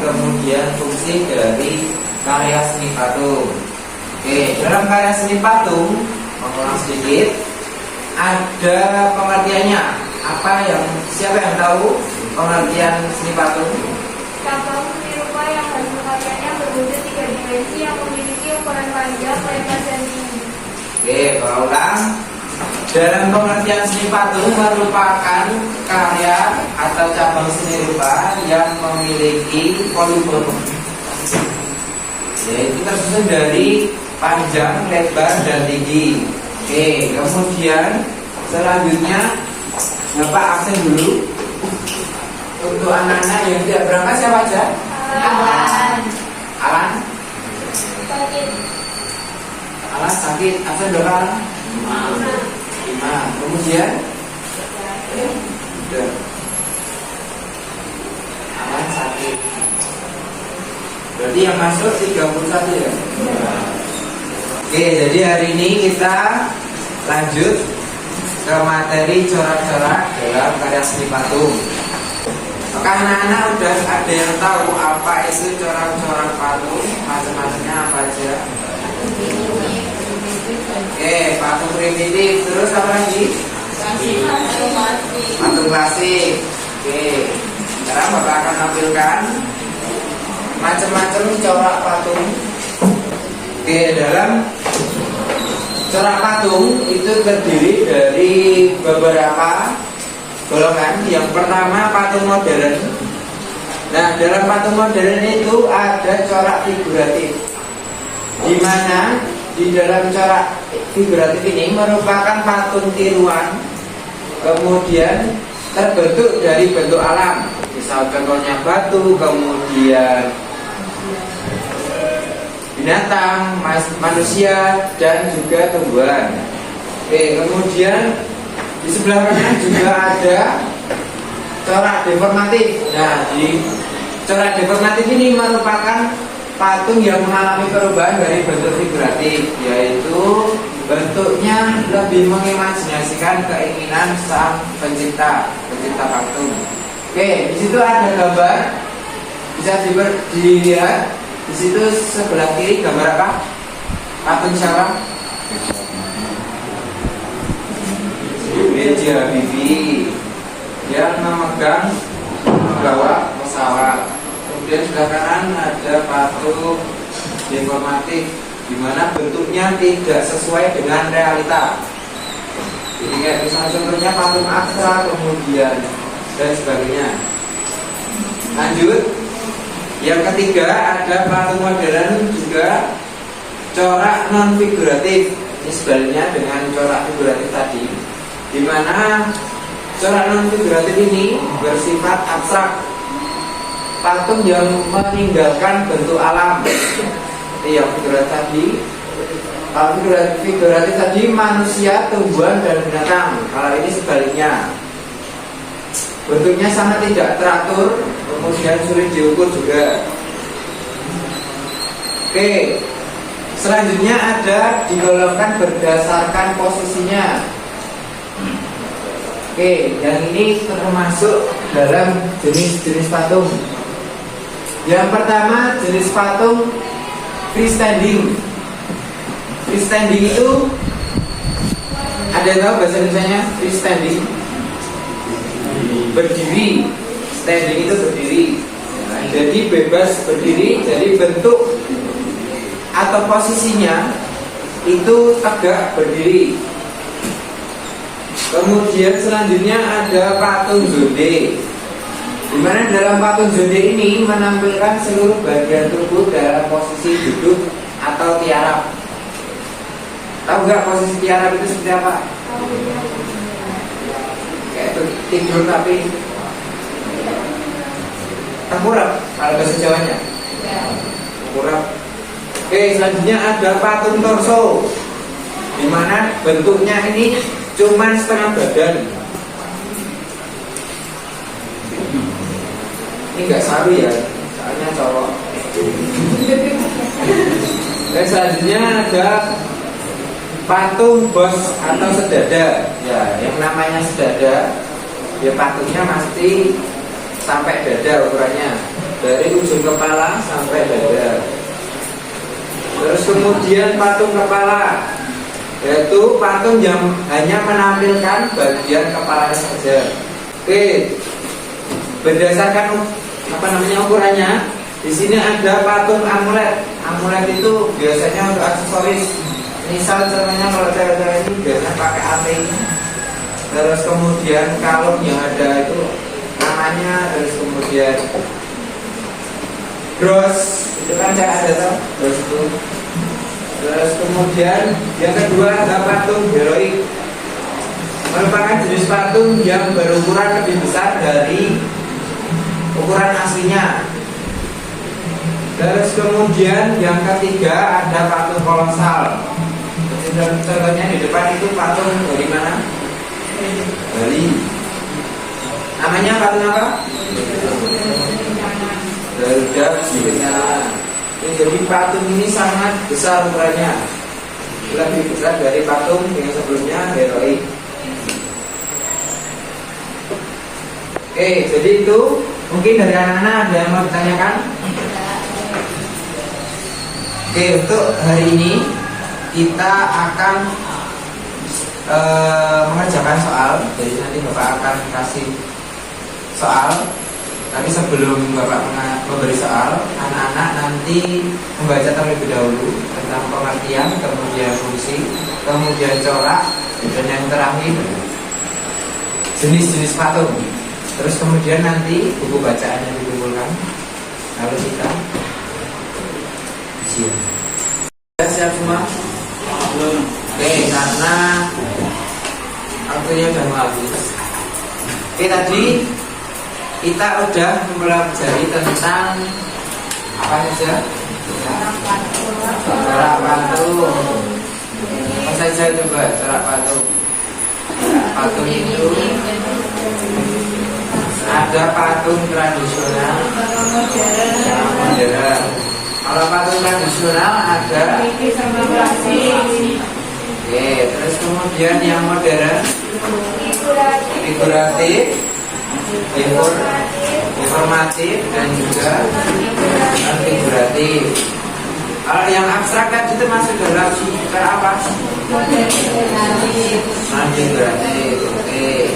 kemudian fungsi dari karya seni patung. Oke, dalam karya seni patung, mengulang sedikit, ada pengertiannya. Siapa yang tahu pengertian seni patung? Patung seni rupa yang hasil karyanya berwujud 3 dimensi yang memiliki ukuran panjang, lebar, dan tinggi. Oke, berulang. Dalam pengertian seni patung merupakan karya atau cabang seni rupa yang memiliki volume, yaitu tersusun dari panjang, lebar, dan tinggi. Oke, kemudian selanjutnya Bapak absen dulu. Untuk anak-anak yang tidak berangkat siapa aja? Alan? Sakit. Alan sakit, absen berapa? 5. Kemudian udah. Alan sakit. Berarti yang masuk 31 ya? Oke, jadi hari ini kita lanjut ke materi corak-corak dalam karya seni patung. Maka anak-anak udah ada yang tahu apa itu corak-corak patung, macam-macamnya apa aja? Oke, patung primitif, terus apa lagi? Patung klasik. Oke, sekarang Bapak akan tampilkan macam-macam corak patung. Oke, dalam corak patung itu terdiri dari beberapa golongan. Yang pertama patung modern. Nah, dalam patung modern itu ada corak figuratif, di mana di dalam corak figuratif ini merupakan patung tiruan, kemudian terbentuk dari bentuk alam. Misal contohnya batu, kemudian binatang, manusia, dan juga tumbuhan. Oke, kemudian di sebelah kanan juga ada corak deformatif. Nah, di corak deformatif ini merupakan patung yang mengalami perubahan dari bentuk figuratif, yaitu bentuknya lebih mengimajinasikan keinginan sang pencipta patung. Oke, di situ ada gambar, bisa dilihat. Di situ sebelah kiri gambar apa? Patung siapa? B.J. Habibie yang membawa pesawat. Kemudian sebelah kanan ada patung deformatif, di mana bentuknya tidak sesuai dengan realita. Jadi kayak misalnya contohnya patung abstrak, kemudian dan sebagainya. Lanjut. Yang ketiga ada patung modern, juga corak non figuratif. Ini sebaliknya dengan corak figuratif tadi, di mana corak non figuratif ini bersifat abstrak, patung yang meninggalkan bentuk alam. Seperti yang figuratif tadi. Kalau figuratif tadi manusia, tumbuhan, dan binatang. Kalau ini sebaliknya, bentuknya sangat tidak teratur, kemudian sulit diukur juga. Oke, selanjutnya ada digolongkan berdasarkan posisinya. Oke, yang ini termasuk dalam jenis-jenis patung. Yang pertama jenis patung freestanding. Freestanding itu ada yang tahu bahasa Indonesianya? Freestanding berdiri, standing itu berdiri. Nah, jadi bebas berdiri, jadi bentuk atau posisinya itu tegak berdiri. Kemudian selanjutnya ada patung zonde, di mana dalam patung zonde ini menampilkan seluruh bagian tubuh dalam posisi duduk atau tiarap. Tahu nggak posisi tiarap itu seperti apa? Kayak tidur tapi tengkurap kalau bahasa Jawanya. Tengkurap. Oke, selanjutnya ada patung torso, di mana bentuknya ini cuman setengah badan. Ini nggak saru ya, soalnya cowok. Dan selanjutnya ada patung bos atau sedada. Ya, yang namanya sedada, ya patungnya pasti sampai dada ukurannya. dari ujung kepala sampai dada. Terus kemudian patung kepala, yaitu patung yang hanya menampilkan bagian kepalanya saja. Oke, berdasarkan ukurannya, di sini ada patung amulet. Amulet itu biasanya untuk aksesoris. Misal contohnya kalau cewek-cewek ini biasanya pakai anting. Terus kemudian kalung yang ada itu namanya, terus kemudian bros, itu kan saya ada tuh, bros itu. Terus kemudian yang kedua ada patung heroik, merupakan jenis patung yang berukuran lebih besar dari ukuran aslinya. Terus kemudian yang ketiga ada patung kolosal. Contohnya di depan itu patung dari mana? Bali. Namanya patung apa? Garuda Wisnu. Jadi patung ini sangat besar ukurannya, lebih besar dari patung yang sebelumnya heroik. Oke, jadi itu mungkin dari anak-anak ada yang mau ditanyakan? Oke, untuk hari ini kita akan mengerjakan soal. Jadi nanti Bapak akan kasih soal. Tapi sebelum Bapak memberi soal, anak-anak nanti membaca terlebih dahulu tentang pengertian, kemudian fungsi, kemudian corak, dan yang terakhir jenis-jenis patung. Terus kemudian nanti buku bacaannya dikumpulkan. Lalu kita siap. Siap semua? Oke, karena waktunya sudah mau habis. Oke, tadi kita udah mempelajari tentang apa saja? Corak patung. Apa saja coba corak patung? Patung itu ada patung tradisional, modern. Kalau patung tradisional ada Oke, terus kemudian yang modern, figuratif, informatif, dan juga non figuratif. Kalau yang abstrak tadi itu masuk dalam cara apa? Non figuratif. Oke.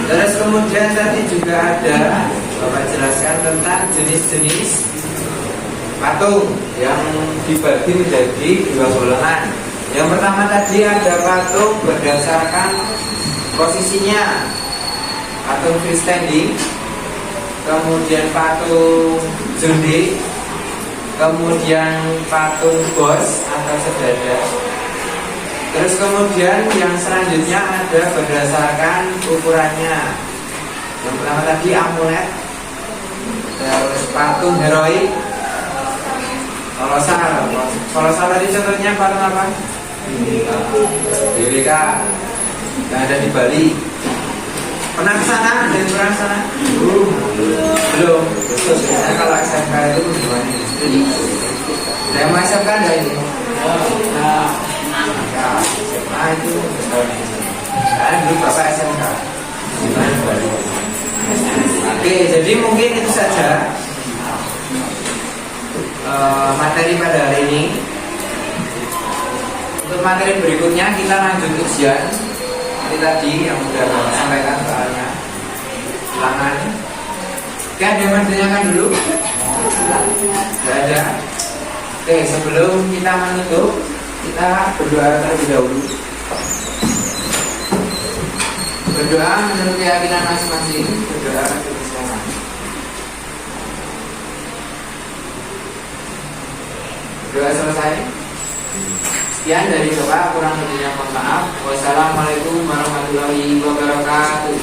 Terus kemudian tadi juga ada Bapak jelaskan tentang jenis-jenis patung yang dibagi menjadi dua golongan. Yang pertama tadi ada patung berdasarkan posisinya, patung freestanding, kemudian patung zonde, kemudian patung bos atau sedada. Terus kemudian yang selanjutnya ada berdasarkan ukurannya. Yang pertama tadi amulet, terus patung heroik, kolosal. Kolosal tadi contohnya patung apa? GBK yang ada di Bali. Pernah ke sana? Ada yang pernah ke sana? Belum. Terus biasanya kalau SMK itu gimana? Saya mau SMK enggak ini? Nah itu kalian dulu Bapak SMK gimana Bali? Oke, jadi mungkin itu saja materi pada hari ini. Untuk materi berikutnya kita lanjut ujian seperti tadi yang sudah Bapak sampaikan soalnya ulangan. Oke, ada yang mau ditanyakan dulu? Tidak ada. Oke, sebelum kita menutup, kita berdoa terlebih dahulu. Berdoa menurut keyakinan masing-masing. Berdoa bersama. Berdoa selesai. Sekian dari Bapak, kurang lebihnya mohon maaf. Wassalamualaikum warahmatullahi wabarakatuh.